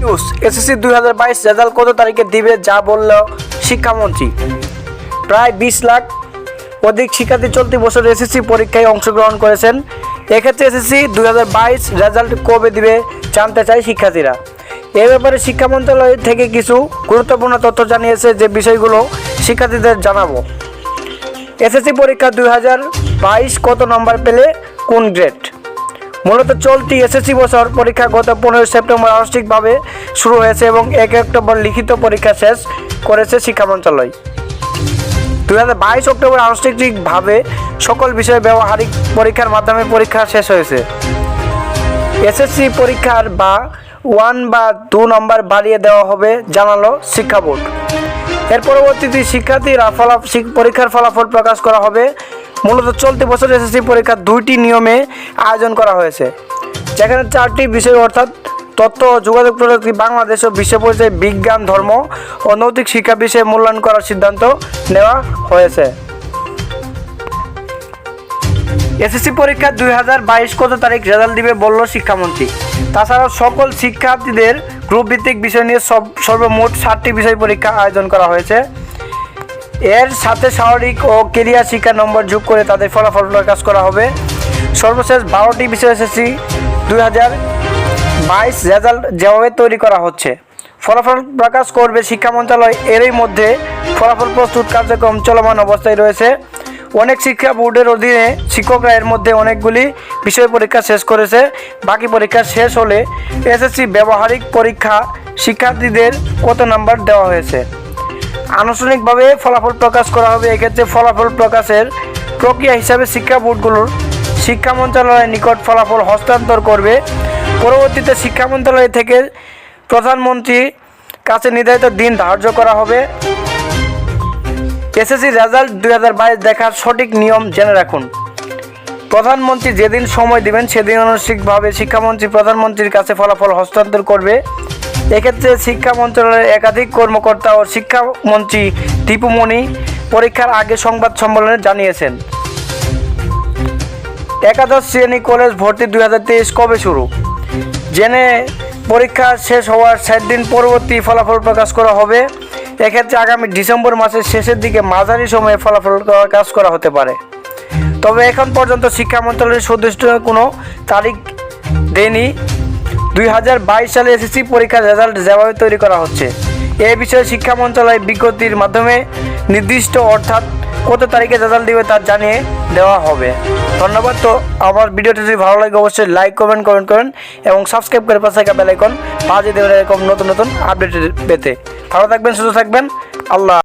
News SSC 2022 result কত তারিখে দিবে যা বলল শিক্ষামন্ত্রী। প্রায় 20 লাখ অধিক শিক্ষার্থী চলতি বছর এসএসসি পরীক্ষায় অংশগ্রহণ করেছেন। এক্ষেত্রে এসএসসি 2022 রেজাল্ট কবে দিবে জানতে চায় শিক্ষার্থীরা। এ ব্যাপারে শিক্ষা মন্ত্রণালয় থেকে কিছু গুরুত্বপূর্ণ তথ্য জানিয়েছে, যে বিষয়গুলো শিক্ষার্থীদের জানাবো। এসএসসি পরীক্ষা 2022 কত নম্বর পেলে কোন গ্রেড? মূলত চলতি এসএসসি বছর পরীক্ষা গত 15 সেপ্টেম্বর আনুষ্ঠানিকভাবে শুরু হয়েছে এবং 1 অক্টোবর লিখিত পরীক্ষা শেষ করেছে শিক্ষা মন্ত্রণালয়। 2022 অক্টোবর আনুষ্ঠানিকভাবে সকল বিষয়ে ব্যবহারিক পরীক্ষার মাধ্যমে পরীক্ষা শেষ হয়েছে। এসএসসি পরীক্ষার 1 বা 2 নম্বর বাড়িয়ে দেওয়া হবে জানালো শিক্ষা বোর্ড। এর পরবর্তীতে শিক্ষার্থীরা পরীক্ষার ফলাফল প্রকাশ করা হবে। মূলত চলতি বছর এসএসসি পরীক্ষা 2টি নিয়মে আয়োজন করা হয়েছে, যেখানে 4টি বিষয় অর্থাৎ তথ্য ও যোগাযোগ প্রযুক্তি, বাংলাদেশ ও বিশ্ব পরিচয়, বিজ্ঞান, ধর্ম ও নৈতিক শিক্ষা বিষয়ে মূল্যায়ন করার সিদ্ধান্ত নেওয়া হয়েছে। এসএসসি পরীক্ষা 2022 কত তারিখ রেজাল্ট দিবে বলল শিক্ষামন্ত্রী। তাছাড়াও সকল শিক্ষার্থীদের গ্রুপ ভিত্তিক বিষয় নিয়ে সর্বমোট 7টি বিষয় পরীক্ষা আয়োজন করা হয়েছে। এর সাথে শারীরিক ও ক্যারিয়ার শিক্ষা নম্বর যোগ করে তাদের ফলাফল প্রকাশ করা হবে। সর্বশেষ 12টি বিষয় এসএসসি 2022 রেজাল্ট যেভাবে তৈরি করা হচ্ছে, ফলাফল প্রকাশ করবে শিক্ষা মন্ত্রণালয়। এরই মধ্যে ফলাফল প্রস্তুত কার্যক্রম চলমান অবস্থায় রয়েছে। অনেক শিক্ষা বোর্ডের অধীনে শিক্ষকরা এর মধ্যে অনেকগুলি বিষয় পরীক্ষা শেষ করেছে। বাকি পরীক্ষা শেষ হলে এসএসসি ব্যবহারিক পরীক্ষা শিক্ষার্থীদের কত নাম্বার দেওয়া হয়েছে আনুষ্ঠানিকভাবে ফলাফল প্রকাশ করা হবে। এক্ষেত্রে ফলাফল প্রকাশের প্রক্রিয়া হিসাবে শিক্ষা বোর্ডগুলোর শিক্ষা মন্ত্রণালয়ের নিকট ফলাফল হস্তান্তর করবে। পরবর্তীতে শিক্ষা মন্ত্রণালয় থেকে প্রধানমন্ত্রীর কাছে নির্ধারিত দিন ধার্য করা হবে। এসএসসি রেজাল্ট 2022 দেখার সঠিক নিয়ম জেনে রাখুন। প্রধানমন্ত্রী যেদিন সময় দিবেন সেদিন আনুষ্ঠানিকভাবে শিক্ষামন্ত্রী প্রধানমন্ত্রীর কাছে ফলাফল হস্তান্তর করবে। এক্ষেত্রে শিক্ষা মন্ত্রণালয়ের একাধিক কর্মকর্তা ও শিক্ষামন্ত্রী দীপুমণি পরীক্ষার আগে সংবাদ সম্মেলনে জানিয়েছেন। একাদশ শ্রেণী কলেজ ভর্তি 2023 কবে শুরু জেনে পরীক্ষা শেষ হওয়ার 7 দিন পরবর্তী ফলাফল প্রকাশ করা হবে। এক্ষেত্রে আগামী ডিসেম্বর মাসের শেষের দিকে মাঝারি সময়ে ফলাফল প্রকাশ করা হতে পারে। তবে এখন পর্যন্ত শিক্ষা মন্ত্রণালয়ের সুনির্দিষ্ট কোনো তারিখ দেয়নি। 2022 সালে এসএসসি পরীক্ষার রেজাল্ট যেভাবে তৈরি করা হচ্ছে, এ বিষয়ে শিক্ষা মন্ত্রণালয় বিজ্ঞপ্তির মাধ্যমে নির্দিষ্ট অর্থাৎ কত তারিখে রেজাল্ট দিবে তা জানিয়ে দেওয়া হবে। ধন্যবাদ। তো আমার ভিডিওটি যদি ভালো লাগে অবশ্যই লাইক কমেন্ট করেন এবং সাবস্ক্রাইব করে পাশে থাকা বেল আইকন বাজিয়ে দেবেন এরকম নতুন নতুন আপডেট পেতে। ভালো থাকবেন, সুস্থ থাকবেন। আল্লাহ।